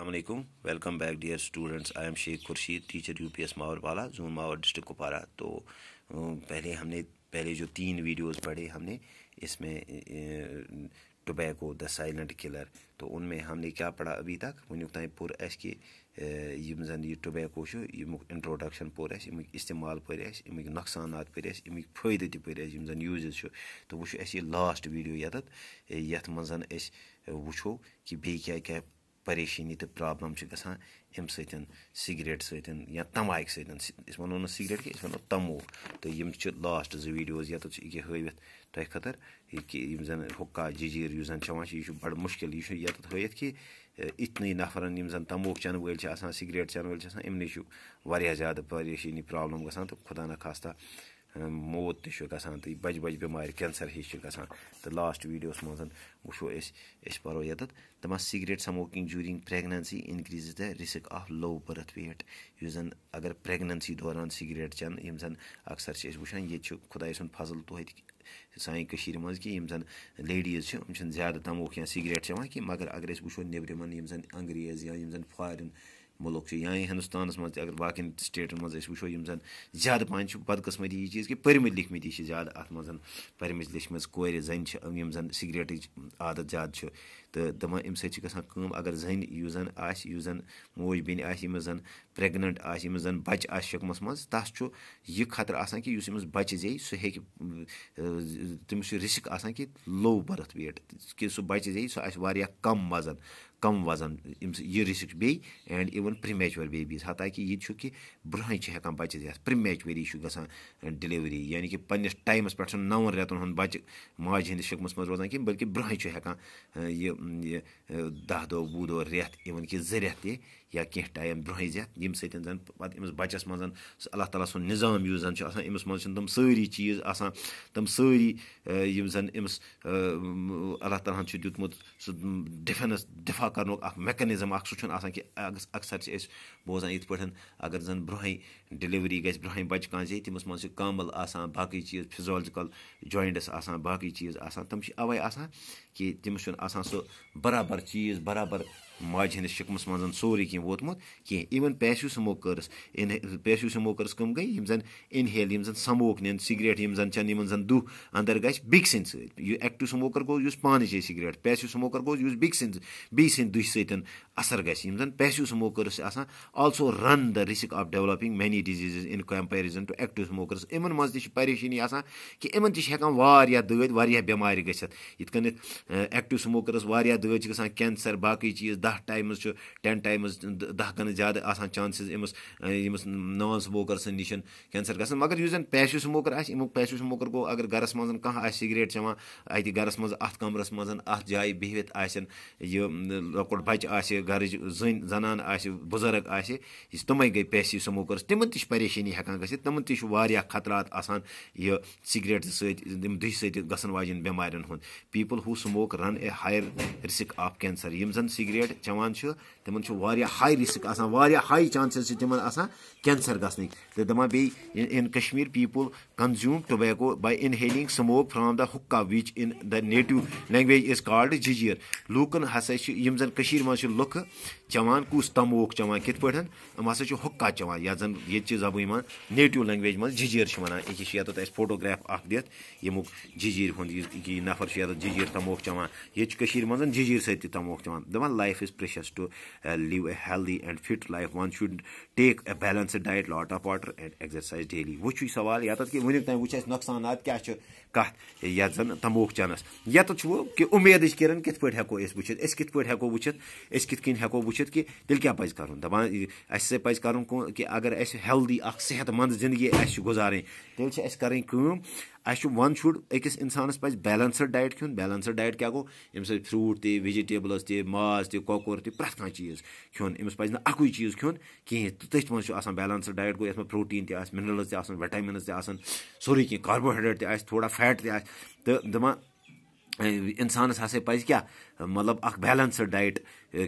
Assalamualaikum. Welcome back, dear students. I am Sheikh Khurshid, teacher UPS मावरवाला, zone Mawar district Kupwara. तो पहले जो 3 videos पढ़े हमने, इसमें टोबैको द साइलेंट किलर, तो उनमें हमने क्या पढ़ा अभी तक वुनिक ताई पुर कि यम जन यह टोबैको इंट्रोडक्शन पुर इस्तेमाल पर नुकसानात पर फ़ायदे त पर यम जन यूजेस। तो वो यह लास्ट वीडियो यथ मज वो कि बे क्या परेशानी तो प्रॉब्लम गसान अम सिगरेट सतन या तमाक सतन वो ना सिगरेट कि वो तमोक। तो यम लास्ट 2 वीडियोज ये हवित तुम खतर कि जन हुक्का जजीर जन चवान यह बड़ मुश्किल ये हवित कि इतने नफरन जन तमोक चन वल सिगरेट चन वल इमन वारिया ज़्यादा परेशानी प्रॉब्लम गसान। तो खुदा न खास्ता मौत तो बज बज बेमार कैंसर हिश गसान। तो लास्ट वीडियोस मज वो पो ये दपा cigarette smoking during pregnancy increase the risk of low birth weight. जन अगर प्रेगनेंसी दौरान सिगरेट चन यम जन अक्सर वुचान ये खुदा सुन फजल तो सानी मज कि जन लेडीज ज्यादा तमोक या सिगरेट चवान कि मगर अगर वो नेबरमन जन अंग्रेज या जन फॉरेन मुल्क या हिंदुस्तान मज अगर बाकी स्टेटन मज वो जन ज्यादा पान बदकस्मती यह चीज़ कि परमित लिखमित ज्यादा अत मज परमित लिखम कोर जन जन सिगरेट आदत ज्यादा। तो दपान अम सम अगर जन मोज बेन जन प्रेगनेंट जन बच शिकमस मज तस यह खतर आसान कि बच जे सह तमिस रिस्क आसान कि लो बर्थ वेट कि सह बच जे सह कम वजन यह रिस्क बे एंड इवन प्रीमेचुअर बेबीज। हालांकि यह कि ब्रोह हेकान बच्चे ये प्रीमेचुअरी गसान डिलीवरी यानी कि पन्नस टाइमस पे 9 रेतन हूँ बच्चे माज हंदिस शिकमस मज रोजान कि बल्कि ब्रोह हेकान यह 10 दो 20 दो रेत इवन कि 2 रेत ते या कह टाइम ब्रोह जत यम जन पे बच्चस मज अल्लाह ताला सुन निज़ाम युस जन अमस मज तम सारी चीज़ तम सारी जन अमस अल्लाह ताला दुतमुत दिफा कर मैकेनिज्म सह कि अक्सर बोजान इत पे अगर जन ब्रोह डिलीवरी गि ब्रोह बच कह जे तमस मज कामल बाकी चीज़ फिजियोलॉजिकल जॉइंट्स बाकी चीज़ तम अवे कि तमस सह बराबर चीज़ बराबर माज हंदिस शिकमस मज सोरे कह वोतमुत कह। इवन पैसिव स्मोकर्स कम गई जन इनहेल जन स्मोक नीन सिगरेट जन चन जन दुह अंदर गि बिक सिंद सह। एक्टिव स्मोकर गो पान चे सिगरेट, पैसिव स्मोकर गो बिक सिंद बी सिंद दुह सतन असर गि जन passive smokers also run the risk of developing many diseases in comparison to active smokers. इन मज परेशानी कि इन हेकान वारिया दद वारिया बेमार गि इत कन एक्टिव स्मोकर्स वारिया दद गसान कैंसर बाकी चीज़ 10 टाइम्स 10 टाइम्स 10 गन ज्यादा चांसेस अमस नॉन स्मोकर्स निश कैंसर ग। मगर जन पैसिव स्मोकर पैसिव स्मोकर गो अगर गरस मज कह सिगरेट चवान अत गरस मज अत कमरस मज अत जाय बिहत यह लकुट बच गर जनान बुजुर्ग तमें गई पैसिव स्मोकर्स तमन त परेशानी हेकान गि तमन त खतरात आसान यह सिगरेट दुह सत गसन वाजन बेमारियन हूँ। People who smoke run a higher risk of cancer. यम जन सिगरेट चवान तमन हाई रिस्क हाई चांसेस तमन कैंसर गसन। तो दपान बे in Kashmir people consume tobacco by inhaling smoke from the hookah which in the native language is called जजीर। लूकन हसा जन मज लुख चवान कुस तमोक चवान कित पे हसा हुक्का चवान या जन ये जबान मन नेटिव लैंग्वेज मज जजीर वन। ये फोटोग्राफ दित यमुक जजीर हूँ कि नफर जजीर तमोक चवान ये मज जजीर सत तमोक चवान। दपान life is precious to live a healthy and fit life one should take a balanced diet lot of water and exercise daily. वो सवाल ये कि वुनिक ताई वो नुकसान क्या कत ये जन तमोक चनस ये कि उम्मीद किरण कित पे हेको वुचित कित पे हेको वुचित कित कन हेको वुचित कि तेल क्या पज कर दपान असे पज कर कि अगर हेल्दी सेहतमंद जिंदगी गुजारें तेल करें वन शुड अकिस इंसानस पज बैलेंस्ड डाइट खन। बैलेंस्ड डाइट क्या गो अम फ्रूट ते वेजिटेबल्स ते माज ते कॉकर ते प्रथ कह चीज़ खन। अमस पज अकुई चीज़ खन कहें तो तथ मज बैलेंस्ड डाइट गो ये प्रोटीन ते मिनरल्स ते विटामिन ते सोरे कह कार्बोहाइड्रेट ते थोड़ा फैट ते तो दपान इंसानस हसा पज क्या मतलब अख बैलेंसड डाइट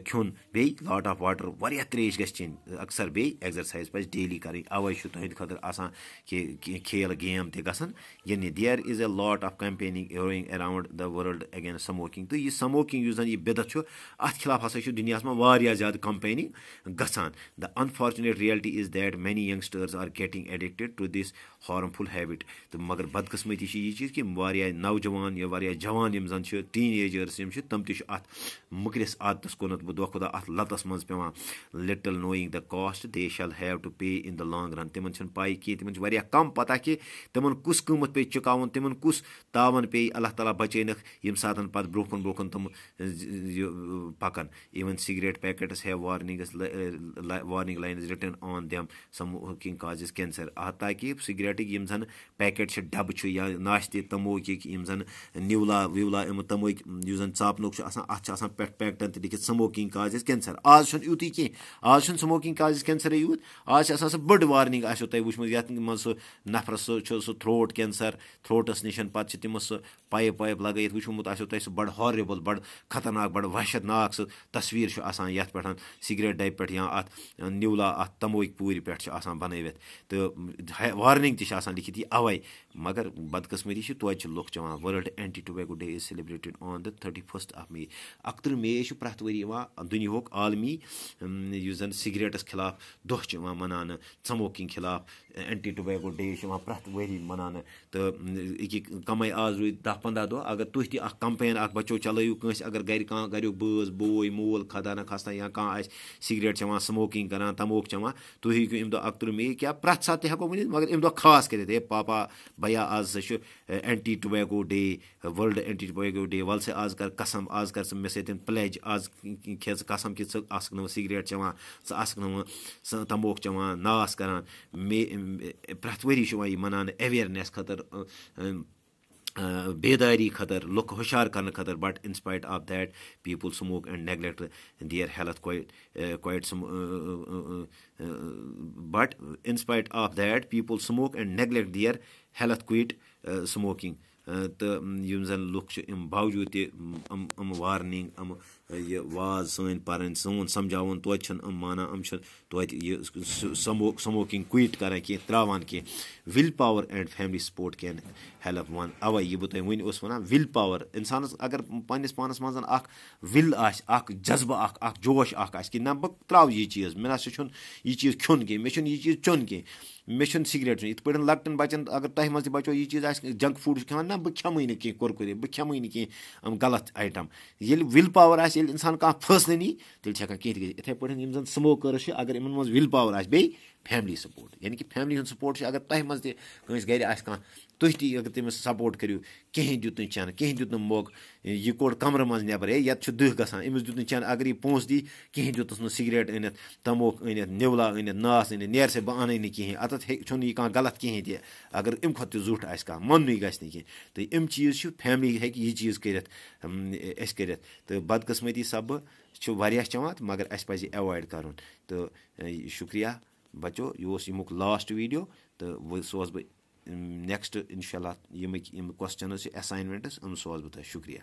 खेन बे लॉट ऑफ वाटर वारिया त्रेश गछ चेन अक्सर बे एक्सरसाइज पज डेली करें अवै तुहद खतर आसान कि खेल गेम ते गसन यानी there is a lot of campaigning going around the world against smoking तो यह स्मोकिंग युस जन यह बिदत अत खिलाफ हसा दुनिया में वारिया ज्यादा कैंपेनिंग गसान the unfortunate reality is that many youngsters are getting addicted to this harmful habit तो मगर बदकिस्मती यह चीज़ कि वारिया नौजवान या वारिया जवान यम जन टीन एजर्स यम तम अत मुकरिस आदतस कुनत बह खुदा अत लतस मज पेवान little knowing the cost they shall have to pay in the long run तिमन छन पाई कि तिमन वारिया कम पता कि तिमन कुस कीमत पे चुकावन तिमन कुस तावन पे अल्लाह ताला बचैनक यम सातन पत ब्रोकन ब्रोकन तम पकन even cigarette packets have warning lines written on them smoking causes cancer ताकि सिगरेट यम जन पैकेट डब या नाश्ते तमोकिक यम जन निवला विवला तमोक जन चापनुक अत पैकेटन लिखित स्मोकिंग काजेस कैंसर आज यूत कह आज स्मोकिंग काजेस कैंसर यूत आज सह बड़ वार्निंग आसो तुम वुचमुत ये मज नफरस सह थ्रोट कैंसर थ्रोटस निशन पे तम पाइप वाइप लगत वुचमुत आसो तुम सह बड़ हॉरिबल बड़ खतरनाक बड़ वहशतनाक सह तस्वीर ये पे सिगरेट डब पे या अत निवला अत तमोक पूर पे बनवित तो वार्निंग तह लिखित यह अवै मगर बदकिस्मती तोत लुक चवान world anti tobacco day is celebrated on the 31st of May 31 May प्रत वरी दुनिया आलमी जन सिगरेटस खिलाफ दह मनान स्मोकिंग खिलाफ एंटी टोबैको डे प्रत वरी मनान तो कम आज रूद 10-15 दह अगर तुह तह कंपेन बचो चलो कंस अगर गरुक बज बोय मोल खदा न खस्ता या कह सिगरेट चवान स्मोकिंग करान तमोक चवान तुह हेकू अम 31 मे क्या प्रत सात हेको वन मगर अम खास कर पापा भैया आज सा anti tobacco day world anti tobacco day वल से आज कर कसम आज कर मे सत प्लेज आज खे कसम कि सिगरेट चवान तमोक चवान नास करान मे प्रत वरी यह मनान अवेयरनेस खतर बेदारी खतर लुक हुशार करने खतर but in spite of that people smoke and neglect their health quite but in spite of that people smoke and neglect their health quit smoking तो यम जन लुक बावजूद तम वार्निंग यह वाज सन पान सोन समझावन तोत माना तोत स्मोकिंग क्विट कर त्रावान कह will power and family support can help one अवै यह बह वन वन विल पावर इंसान अगर पन्नस पानस मज विल जज्बा जोश कि ना बह त्राव यह चीज़ मे ना यह चीज़ खेन कह मे यह चीज़ चोन कह मे सिगरेट इत पे लकटन बचन अगर तह मज बचो यह चीज़ जंक फूड खान ना बह खेमै न कह कुरकुरे बह खेमै न कह गलत आइटम ये विल पावर इंसान कह फैसले नी तेल हेकान कह इथे पे जन स्मोकर्स अगर इन मज विल पावर बे फैमिली सपोर्ट यानी कि फैमिली हूँ सपोर्ट अगर तह मज तस गर तुह ती अगर तमिस सपोर्ट करो कहें दुत चन कहें दुत मोक यह कोड़ कमर मज नबर ये दह गसान अमिस दुत चन अगर यह पोस दी कहें दुतस सिगरेट अनित तमोक अनित निवला अनित नास अनित नेर से बह अन कहें अत यह कह गलत कहें तह अगर अम खुद जुठ आ मन गि कह तो अम चीज़ फैमिली हे यह चीज़ कर तो बदकिस्मती सब वारिया चवान मगर अस पज एवॉइड कर तो शुक्रिया बचो यह यमुक लास्ट वीडियो तो वह सोज बह नेक्स्ट इंशाल्लाह यम क्वेश्चन असाइनमेंट्स सोज बह शुक्रिया।